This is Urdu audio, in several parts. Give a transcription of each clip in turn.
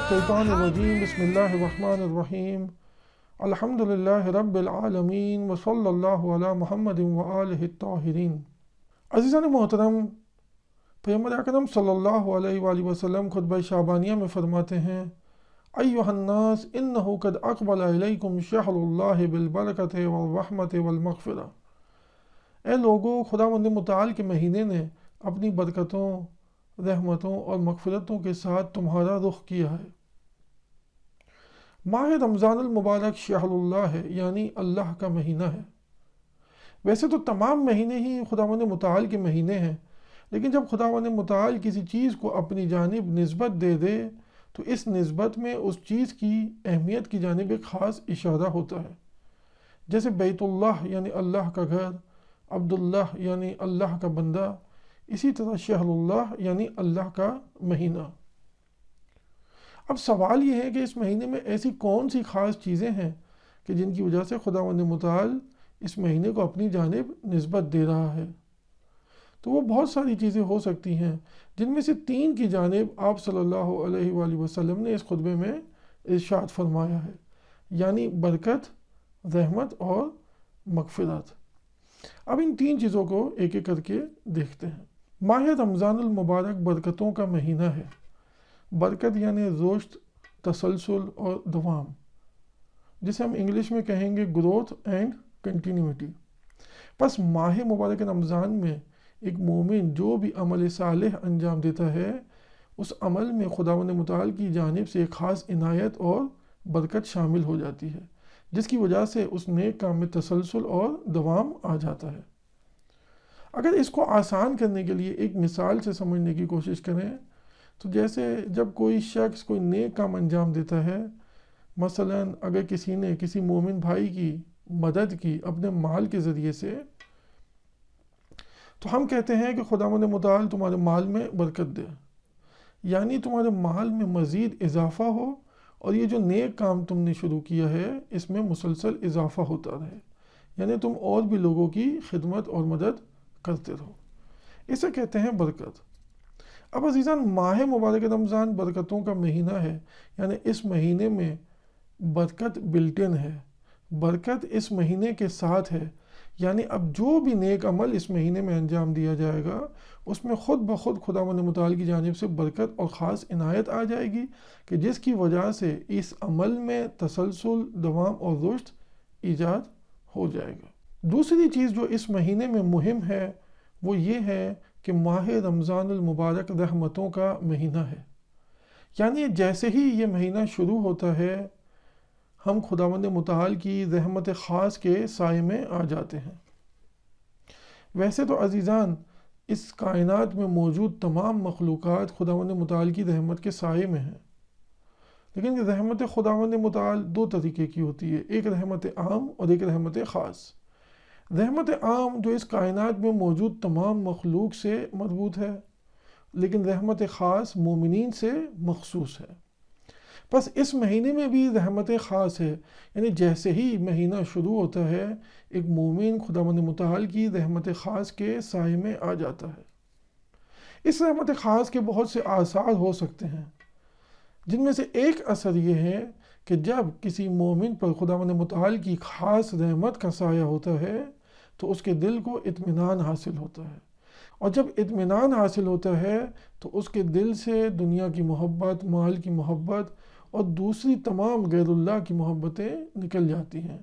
شیطان الرجیم بسم اللہ الرحمن الرحیم الحمدللہ رب العالمین وصلی اللہ علی محمد وآلہ الطاہرین۔ عزیزان محترم، پیغمبر اکرم صلی اللہ علیہ وآلہ وسلم خطبہ شعبانیہ میں فرماتے ہیں ایھا الناس انہ قد اقبل الیکم شہر اللہ بالبرکۃ والرحمۃ والمغفرہ۔ اے لوگو، خداوند متعال کے مہینے نے اپنی برکتوں، رحمتوں اور مغفرتوں کے ساتھ تمہارا رخ کیا ہے۔ ماہ رمضان المبارک شہر اللہ ہے، یعنی اللہ کا مہینہ ہے۔ ویسے تو تمام مہینے ہی خداوند متعال کے مہینے ہیں، لیکن جب خداوند متعال کسی چیز کو اپنی جانب نسبت دے دے تو اس نسبت میں اس چیز کی اہمیت کی جانب ایک خاص اشارہ ہوتا ہے۔ جیسے بیت اللہ یعنی اللہ کا گھر، عبداللہ یعنی اللہ کا بندہ، اسی طرح شہر اللہ یعنی اللہ کا مہینہ۔ اب سوال یہ ہے کہ اس مہینے میں ایسی کون سی خاص چیزیں ہیں کہ جن کی وجہ سے خداوند متعال اس مہینے کو اپنی جانب نسبت دے رہا ہے؟ تو وہ بہت ساری چیزیں ہو سکتی ہیں، جن میں سے 3 کی جانب آپ صلی اللہ علیہ وآلہ وسلم نے اس خطبے میں ارشاد فرمایا ہے، یعنی برکت، رحمت اور مغفرت۔ اب ان 3 چیزوں کو ایک ایک کر کے دیکھتے ہیں۔ ماہ رمضان المبارک برکتوں کا مہینہ ہے۔ برکت یعنی رشد، تسلسل اور دوام، جسے ہم انگلش میں کہیں گے گروتھ اینڈ کنٹینیوٹی۔ پس ماہ مبارک رمضان میں ایک مومن جو بھی عمل صالح انجام دیتا ہے، اس عمل میں خداوند متعال کی جانب سے ایک خاص عنایت اور برکت شامل ہو جاتی ہے، جس کی وجہ سے اس نیک کام میں تسلسل اور دوام آ جاتا ہے۔ اگر اس کو آسان کرنے کے لیے ایک مثال سے سمجھنے کی کوشش کریں تو جیسے جب کوئی شخص کوئی نیک کام انجام دیتا ہے، مثلا اگر کسی نے کسی مومن بھائی کی مدد کی اپنے مال کے ذریعے سے، تو ہم کہتے ہیں کہ خداوند متعال تمہارے مال میں برکت دے، یعنی تمہارے مال میں مزید اضافہ ہو اور یہ جو نیک کام تم نے شروع کیا ہے اس میں مسلسل اضافہ ہوتا رہے، یعنی تم اور بھی لوگوں کی خدمت اور مدد کرتے رہو۔ اسے کہتے ہیں برکت۔ اب عزیزان، ماہ مبارک رمضان برکتوں کا مہینہ ہے، یعنی اس مہینے میں برکت بلٹن ہے، برکت اس مہینے کے ساتھ ہے، یعنی اب جو بھی نیک عمل اس مہینے میں انجام دیا جائے گا اس میں خود بخود خداوند متعال کی جانب سے برکت اور خاص عنایت آ جائے گی کہ جس کی وجہ سے اس عمل میں تسلسل، دوام اور رشد ایجاد ہو جائے گا۔ دوسری چیز جو اس مہینے میں مہم ہے وہ یہ ہے کہ ماہ رمضان المبارک رحمتوں کا مہینہ ہے، یعنی جیسے ہی یہ مہینہ شروع ہوتا ہے ہم خداوند متعال کی رحمت خاص کے سائے میں آ جاتے ہیں۔ ویسے تو عزیزان، اس کائنات میں موجود تمام مخلوقات خداوند متعال کی رحمت کے سائے میں ہیں، لیکن رحمت خداوند متعال 2 طریقے کی ہوتی ہے، ایک رحمت عام اور ایک رحمت خاص۔ رحمت عام جو اس کائنات میں موجود تمام مخلوق سے مربوط ہے، لیکن رحمت خاص مومنین سے مخصوص ہے۔ پس اس مہینے میں بھی رحمت خاص ہے، یعنی جیسے ہی مہینہ شروع ہوتا ہے ایک مومن خداوند متعال کی رحمت خاص کے سائے میں آ جاتا ہے۔ اس رحمت خاص کے بہت سے آثار ہو سکتے ہیں، جن میں سے ایک اثر یہ ہے کہ جب کسی مومن پر خداوند متعال کی خاص رحمت کا سایہ ہوتا ہے تو اس کے دل کو اطمینان حاصل ہوتا ہے، اور جب اطمینان حاصل ہوتا ہے تو اس کے دل سے دنیا کی محبت، مال کی محبت اور دوسری تمام غیر اللہ کی محبتیں نکل جاتی ہیں،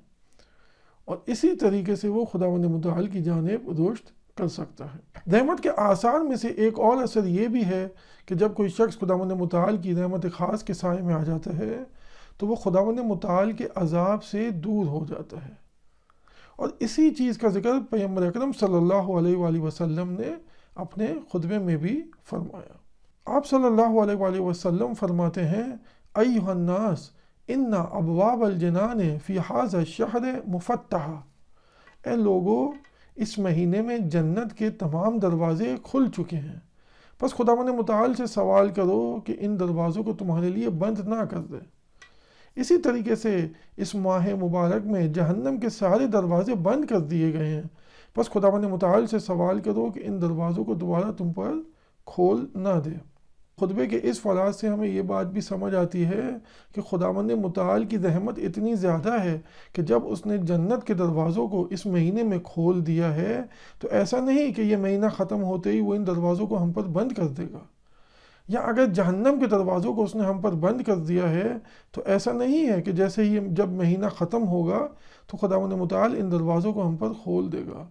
اور اسی طریقے سے وہ خداوند متعال کی جانب رشد کر سکتا ہے۔ رحمت کے آثار میں سے ایک اور اثر یہ بھی ہے کہ جب کوئی شخص خداوند متعال کی رحمت خاص کے سائے میں آ جاتا ہے تو وہ خداوند متعال کے عذاب سے دور ہو جاتا ہے، اور اسی چیز کا ذکر پیغمبر اکرم صلی اللہ علیہ وآلہ وسلم نے اپنے خطبے میں بھی فرمایا۔ آپ صلی اللہ علیہ وآلہ وسلم فرماتے ہیں ایھا الناس ان ابواب الجنان فی ھذا الشہر مفتحہ۔ اے لوگو، اس مہینے میں جنت کے تمام دروازے کھل چکے ہیں، پس خداوند متعال سے سوال کرو کہ ان دروازوں کو تمہارے لیے بند نہ کر دے۔ اسی طریقے سے اس ماہ مبارک میں جہنم کے سارے دروازے بند کر دیے گئے ہیں، بس خداوند متعال سے سوال کرو کہ ان دروازوں کو دوبارہ تم پر کھول نہ دے۔ خطبے کے اس فراز سے ہمیں یہ بات بھی سمجھ آتی ہے کہ خداوند متعال کی رحمت اتنی زیادہ ہے کہ جب اس نے جنت کے دروازوں کو اس مہینے میں کھول دیا ہے تو ایسا نہیں کہ یہ مہینہ ختم ہوتے ہی وہ ان دروازوں کو ہم پر بند کر دے گا، یا اگر جہنم کے دروازوں کو اس نے ہم پر بند کر دیا ہے تو ایسا نہیں ہے کہ جیسے ہی جب مہینہ ختم ہوگا تو خداوند متعال ان دروازوں کو ہم پر کھول دے گا،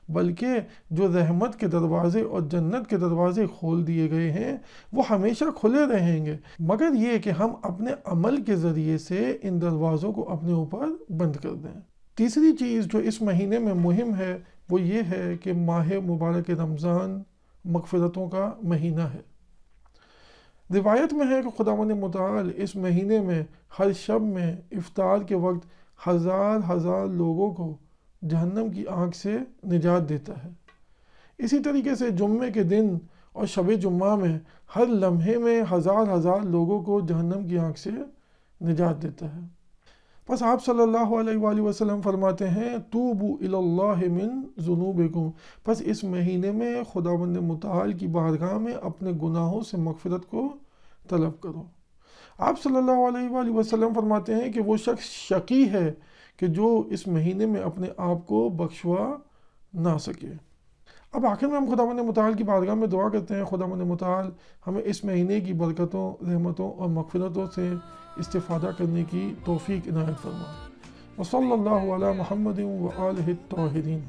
بلکہ جو رحمت کے دروازے اور جنت کے دروازے کھول دیے گئے ہیں وہ ہمیشہ کھلے رہیں گے، مگر یہ کہ ہم اپنے عمل کے ذریعے سے ان دروازوں کو اپنے اوپر بند کر دیں۔ تیسری چیز جو اس مہینے میں مہم ہے وہ یہ ہے کہ ماہ مبارک رمضان مغفرتوں کا مہینہ ہے۔ روایت میں ہے کہ خداوند متعال اس مہینے میں ہر شب میں افطار کے وقت ہزار لوگوں کو جہنم کی آگ سے نجات دیتا ہے۔ اسی طریقے سے جمعے کے دن اور شب جمعہ میں ہر لمحے میں ہزار لوگوں کو جہنم کی آگ سے نجات دیتا ہے۔ بس آپ صلی اللہ علیہ وآلہ وسلم فرماتے ہیں توبوا الی اللہ من ذنوبکم، پس اس مہینے میں خداوند متعال کی بارگاہ میں اپنے گناہوں سے مغفرت کو طلب کرو۔ آپ صلی اللہ علیہ وآلہ وسلم فرماتے ہیں کہ وہ شخص شقی ہے کہ جو اس مہینے میں اپنے آپ کو بخشوا نہ سکے۔ اب آخر میں ہم خداوند متعال کی بارگاہ میں دعا کرتے ہیں خداوند متعال ہمیں اس مہینے کی برکتوں، رحمتوں اور مغفرتوں سے استفادہ کرنے کی توفیق عنایت فرما۔ وصلی اللہ علی محمد وآلہ الطاہرین۔